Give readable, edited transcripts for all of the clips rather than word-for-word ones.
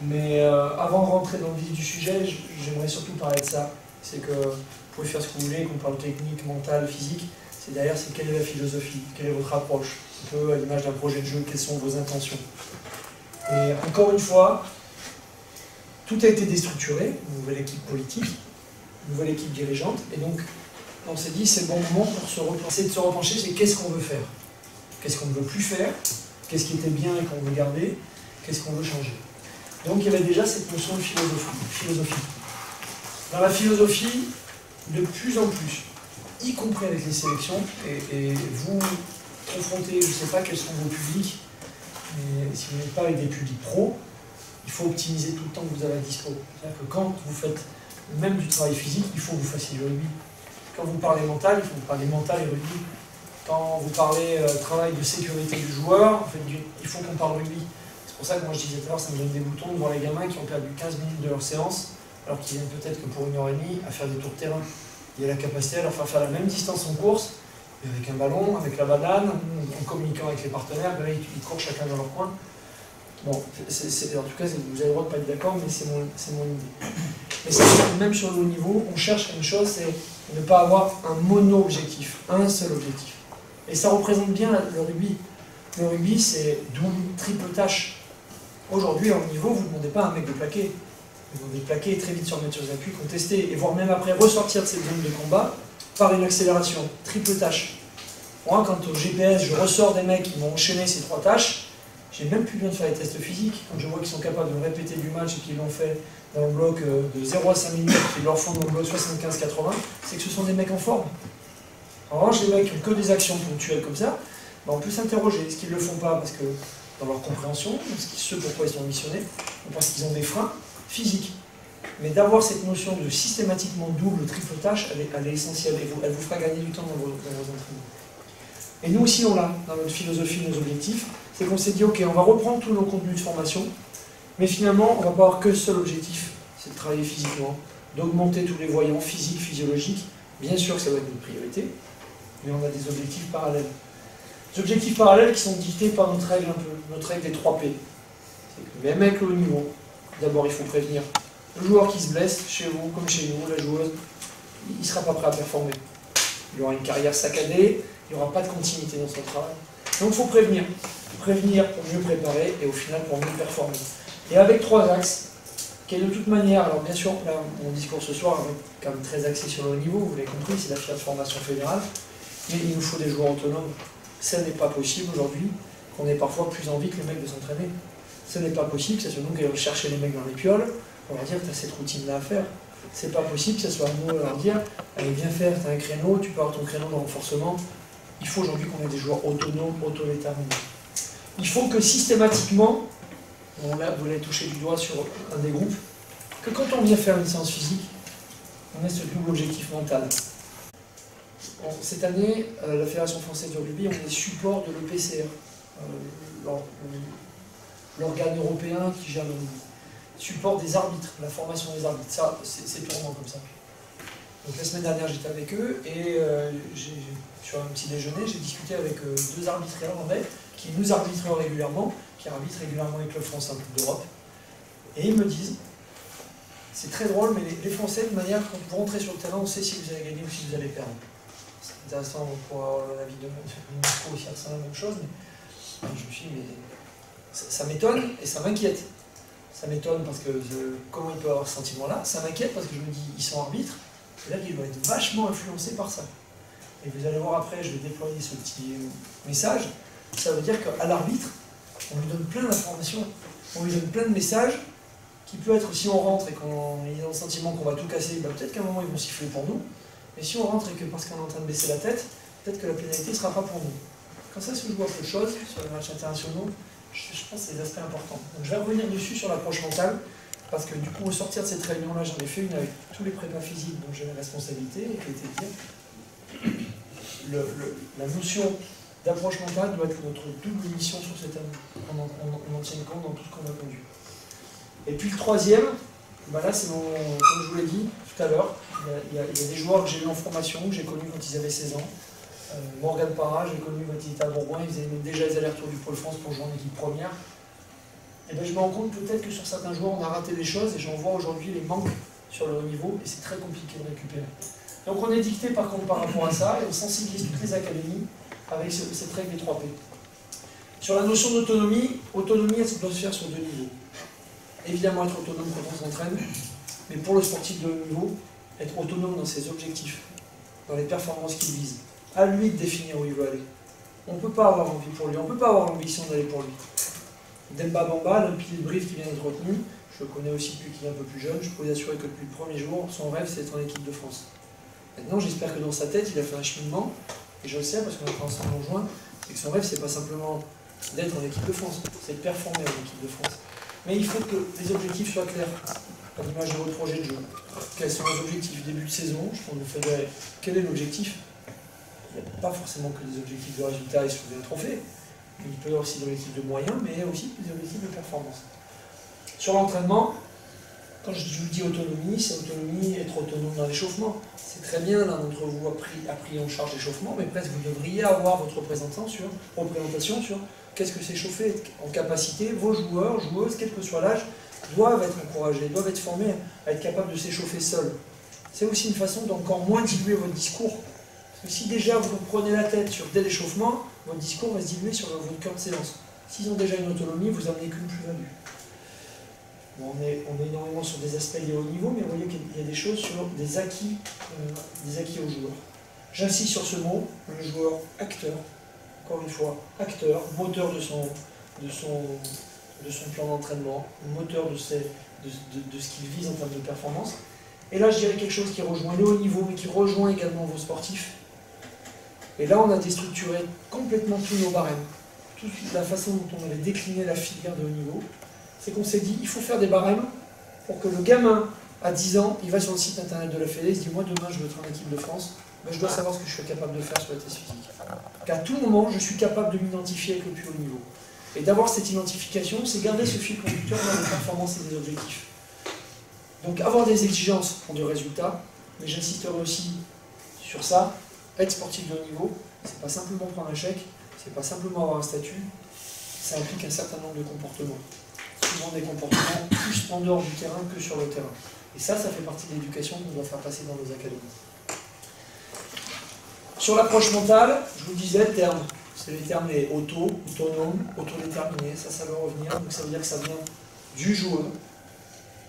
Mais avant de rentrer dans le vif du sujet, j'aimerais surtout parler de ça. C'est que vous pouvez faire ce que vous voulez, qu'on parle technique, mental, physique. C'est derrière, c'est quelle est la philosophie, quelle est votre approche, un peu à l'image d'un projet de jeu, quelles sont vos intentions. Et encore une fois, tout a été déstructuré, une nouvelle équipe politique, une nouvelle équipe dirigeante, et donc on s'est dit c'est le bon moment pour se repencher. C'est de se repencher, c'est qu'est-ce qu'on veut faire, qu'est-ce qu'on ne veut plus faire, qu'est-ce qui était bien et qu'on veut garder, qu'est-ce qu'on veut changer. Donc il y avait déjà cette notion de philosophie. Dans la philosophie, de plus en plus, y compris avec les sélections, et vous confrontez, je ne sais pas quels sont vos publics, mais si vous n'êtes pas avec des publics pros, il faut optimiser tout le temps que vous avez à dispo. C'est-à-dire que quand vous faites même du travail physique, il faut que vous fassiez du rugby. Quand vous parlez mental, il faut que vous parlez mental et rugby. Quand vous parlez travail de sécurité du joueur, en fait, il faut qu'on parle rugby. C'est pour ça que moi je disais tout à l'heure, ça me donne des boutons de voir les gamins qui ont perdu 15 minutes de leur séance, alors qu'ils viennent peut-être que pour 1h30 à faire des tours de terrain. Il y a la capacité à leur faire la même distance en course, mais avec un ballon, avec la banane, en communiquant avec les partenaires, ben là, ils courent chacun dans leur coin. Bon, en tout cas, vous avez le droit de ne pas être d'accord, mais c'est mon idée. Mais ça, même sur le haut niveau, on cherche une chose, c'est ne pas avoir un mono-objectif, un seul objectif. Et ça représente bien le rugby. Le rugby, c'est double, triple tâche. Aujourd'hui, à haut niveau, vous ne demandez pas à un mec de plaquer. Vous demandez de plaquer et très vite se remettre sur les appuis, contester, et voire même après ressortir de cette zone de combat par une accélération, triple tâche. Moi, quand au GPS, je ressors des mecs qui m'ont enchaîné ces 3 tâches, j'ai même plus besoin de faire les tests physiques. Quand je vois qu'ils sont capables de me répéter du match et qu'ils l'ont fait dans le bloc de 0 à 5 minutes, qu'ils leur font dans le bloc 75-80, c'est que ce sont des mecs en forme. En revanche, les mecs qui ont que des actions ponctuelles comme ça, ben on peut s'interroger. Est-ce qu'ils ne le font pas parce que dans leur compréhension, ce pourquoi ils sont missionnés, ou parce qu'ils ont des freins physiques. Mais d'avoir cette notion de systématiquement double, triple tâche, elle est essentielle. Elle vous fera gagner du temps dans vos entraînements. Et nous aussi, on l'a dans notre philosophie, nos objectifs. C'est qu'on s'est dit, ok, on va reprendre tous nos contenus de formation, mais finalement, on ne va pas avoir que ce seul objectif, c'est de travailler physiquement, d'augmenter tous les voyants physiques, physiologiques. Bien sûr que ça va être notre priorité, mais on a des objectifs parallèles. Des objectifs parallèles qui sont dictés par notre règle un peu, notre règle des 3 P. C'est que même avec le haut niveau, d'abord il faut prévenir. Le joueur qui se blesse, chez vous comme chez nous, la joueuse, il ne sera pas prêt à performer. Il aura une carrière saccadée, il n'y aura pas de continuité dans son travail. Donc il faut prévenir. Prévenir pour mieux préparer et au final pour mieux performer. Et avec 3 axes, qui est de toute manière, alors bien sûr, là, mon discours ce soir est quand même très axé sur le haut niveau, vous l'avez compris, c'est la formation fédérale, mais il nous faut des joueurs autonomes. Ça n'est pas possible aujourd'hui qu'on ait parfois plus envie que les mecs de s'entraîner. Ce n'est pas possible que ce soit nous qui allons chercher les mecs dans les pioles pour leur dire tu as cette routine-là à faire. C'est pas possible que ce soit nous à leur dire allez viens faire, tu as un créneau, tu peux avoir ton créneau de renforcement. Il faut aujourd'hui qu'on ait des joueurs autonomes, auto-déterminés. Il faut que systématiquement, vous l'avez touché du doigt sur un des groupes, que quand on vient faire une séance physique, on ait ce double objectif mental. Bon, cette année, la Fédération française de rugby, on est support de l'EPCR, l'organe européen qui gère le rugby. Support des arbitres, la formation des arbitres, ça c'est purement comme ça. Donc la semaine dernière j'étais avec eux et sur un petit déjeuner j'ai discuté avec 2 arbitres irlandais qui nous arbitrent régulièrement, qui arbitrent régulièrement les clubs français en Coupe d'Europe. Et ils me disent, c'est très drôle, mais les Français de manière, quand vous rentrez sur le terrain, on sait si vous allez gagner ou si vous allez perdre. C'est intéressant pour avoir l'avis de Moscou aussi, c'est la même chose, mais je me suis dit, mais ça m'étonne et ça m'inquiète. Ça m'étonne parce que comment il peut avoir ce sentiment-là, ça m'inquiète parce que je me dis, ils sont arbitres, c'est-à-dire qu'ils vont être vachement influencés par ça. Et vous allez voir après, je vais déployer ce petit message, ça veut dire qu'à l'arbitre, on lui donne plein d'informations, on lui donne plein de messages, qui peut être, si on rentre et qu'on a le sentiment qu'on va tout casser, ben peut-être qu'à un moment ils vont siffler pour nous, mais si on rentre et que parce qu'on est en train de baisser la tête, peut-être que la pénalité ne sera pas pour nous. Quand ça se joue à peu de choses, sur les matchs internationaux, je pense que c'est des aspects importants. Donc je vais revenir dessus sur l'approche mentale, parce que du coup, au sortir de cette réunion-là, j'en ai fait une avec tous les prépas physiques dont j'ai la responsabilité, et qui était de dire la notion d'approche mentale doit être notre double mission sur cette année. On en tient compte dans tout ce qu'on a conduit. Et puis le troisième, ben là, c'est comme je vous l'ai dit tout à l'heure, il y a des joueurs que j'ai eu en formation, que j'ai connus quand ils avaient 16 ans. Morgan Parra, j'ai connu quand il était à Bourgoin, il faisait déjà les allers-retours du Pôle France pour jouer en équipe première. et ben, je me rends compte peut-être que sur certains joueurs, on a raté des choses, et j'en vois aujourd'hui les manques sur le haut niveau, et c'est très compliqué de récupérer. Donc on est dicté par contre par rapport à ça, et on sensibilise toutes les académies avec cette règle des 3 P. Sur la notion d'autonomie, autonomie, elle doit se faire sur 2 niveaux. Évidemment être autonome quand on s'entraîne, mais pour le sportif de haut niveau, être autonome dans ses objectifs, dans les performances qu'il vise. À lui de définir où il veut aller. On ne peut pas avoir envie pour lui, on ne peut pas avoir l'ambition d'aller pour lui. Demba Bamba, le pilier de brief qui vient d'être retenu, je le connais aussi depuis qu'il est un peu plus jeune, je peux vous assurer que depuis le premier jour, son rêve c'est d'être en équipe de France. Maintenant, j'espère que dans sa tête, il a fait un cheminement, et je le sais parce qu'on a fait ensemble en juin, c'est que son rêve c'est pas simplement d'être en équipe de France, c'est de performer en équipe de France. Mais il faut que les objectifs soient clairs, à l'image de votre projet de jeu. Quels sont les objectifs début de saison? Je pense que vous fédérez. Quel est l'objectif? Il n'y a pas forcément que des objectifs de résultat et soulever un trophée. Il peut y avoir aussi des objectifs de moyens, mais aussi des objectifs de performance. Sur l'entraînement, quand je vous dis autonomie, c'est autonomie, être autonome dans l'échauffement. C'est très bien, l'un d'entre vous a pris en charge l'échauffement, mais presque vous devriez avoir votre représentation sur qu'est-ce que c'est chauffer, en capacité, vos joueurs, joueuses, quel que soit l'âge, doivent être encouragés, doivent être formés à être capables de s'échauffer seuls. C'est aussi une façon d'encore moins diluer votre discours. Parce que si déjà vous prenez la tête sur dès l'échauffement, votre discours va se diluer sur votre cœur de séance. S'ils ont déjà une autonomie, vous n'amenez qu'une plus-value. Bon, on est énormément sur des aspects liés au niveau, mais vous voyez qu'il y a des choses sur des acquis aux joueurs. J'insiste sur ce mot, le joueur acteur, encore une fois, acteur, moteur de son plan d'entraînement, moteur de ce qu'il vise en termes de performance. Et là, je dirais quelque chose qui rejoint le haut niveau, mais qui rejoint également vos sportifs. Et là, on a déstructuré complètement tous nos barèmes. Toute la façon dont on avait décliné la filière de haut niveau, c'est qu'on s'est dit, il faut faire des barèmes pour que le gamin, à 10 ans, il va sur le site internet de la Fédé, il se dit, moi demain, je veux être en équipe de France, ben, je dois savoir ce que je suis capable de faire sur la test physique. Qu'à tout moment, je suis capable de m'identifier avec le plus haut niveau. Et d'avoir cette identification, c'est garder ce fil conducteur dans les performances et les objectifs. Donc avoir des exigences pour des résultats, mais j'insisterai aussi sur ça, être sportif de haut niveau, c'est pas simplement prendre un chèque, c'est pas simplement avoir un statut, ça implique un certain nombre de comportements. Souvent des comportements plus en dehors du terrain que sur le terrain. Et ça fait partie de l'éducation qu'on doit faire passer dans nos académies. Sur l'approche mentale, je vous disais le terme. C'est les termes les autonome, autodéterminé, ça va revenir, donc ça veut dire que ça vient du joueur.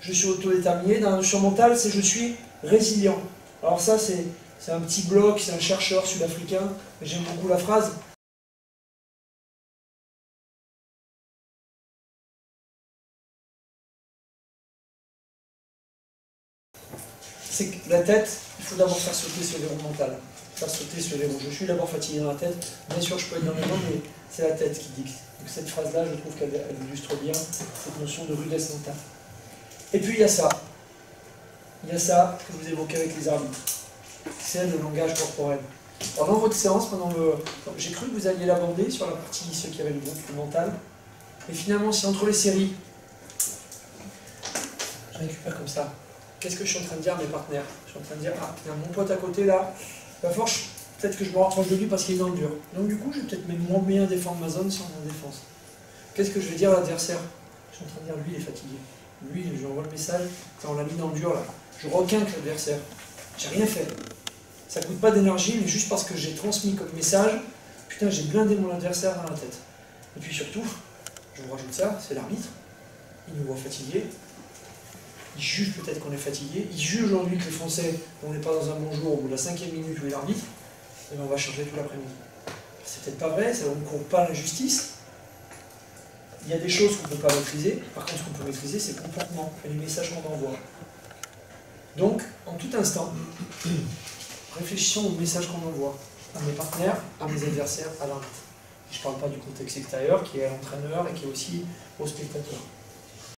Je suis autodéterminé, dans la notion mentale, c'est je suis résilient. Alors ça, c'est un petit bloc, c'est un chercheur sud-africain, mais j'aime beaucoup la phrase. C'est que la tête, il faut d'abord faire sauter ce verrou mental. Faire sauter ce verrou. Je suis d'abord fatigué dans la tête, bien sûr je peux être dans les mains, mais c'est la tête qui dicte. Donc cette phrase-là, je trouve qu'elle illustre bien cette notion de rudesse mentale. Et puis il y a ça. Il y a ça que vous évoquez avec les arbitres. C'est le langage corporel. Pendant votre séance, j'ai cru que vous alliez l'aborder sur la partie ceux qui avaient le groupe mental. Mais finalement, si entre les séries, je récupère comme ça. Qu'est-ce que je suis en train de dire à mes partenaires? Je suis en train de dire, ah, mon pote à côté là, peut-être que je me rapproche de lui parce qu'il est dans le dur. Donc du coup, je vais peut-être même moins bien défendre ma zone si on est en défense. Qu'est-ce que je vais dire à l'adversaire? Je suis en train de dire, lui, il est fatigué. Lui, je lui envoie le message, on l'a mis dans le dur là. Je requinque l'adversaire. J'ai rien fait. Ça ne coûte pas d'énergie, mais juste parce que j'ai transmis comme message, putain, j'ai blindé mon adversaire dans la tête. Et puis surtout, je vous rajoute ça, c'est l'arbitre. Il nous voit fatigués. Il juge peut-être qu'on est fatigué. Il juge aujourd'hui que les Français, on n'est pas dans un bon jour, au bout de la 5e minute où est l'arbitre, et bien on va changer tout l'après-midi. C'est peut-être pas vrai, ça ne court pas l'injustice. Il y a des choses qu'on ne peut pas maîtriser. Par contre, ce qu'on peut maîtriser, c'est le comportement et les messages qu'on envoie. Donc, en tout instant, réfléchissons aux messages qu'on envoie à mes partenaires, à mes adversaires, à l'arbitre. Je ne parle pas du contexte extérieur, qui est à l'entraîneur et qui est aussi aux spectateurs.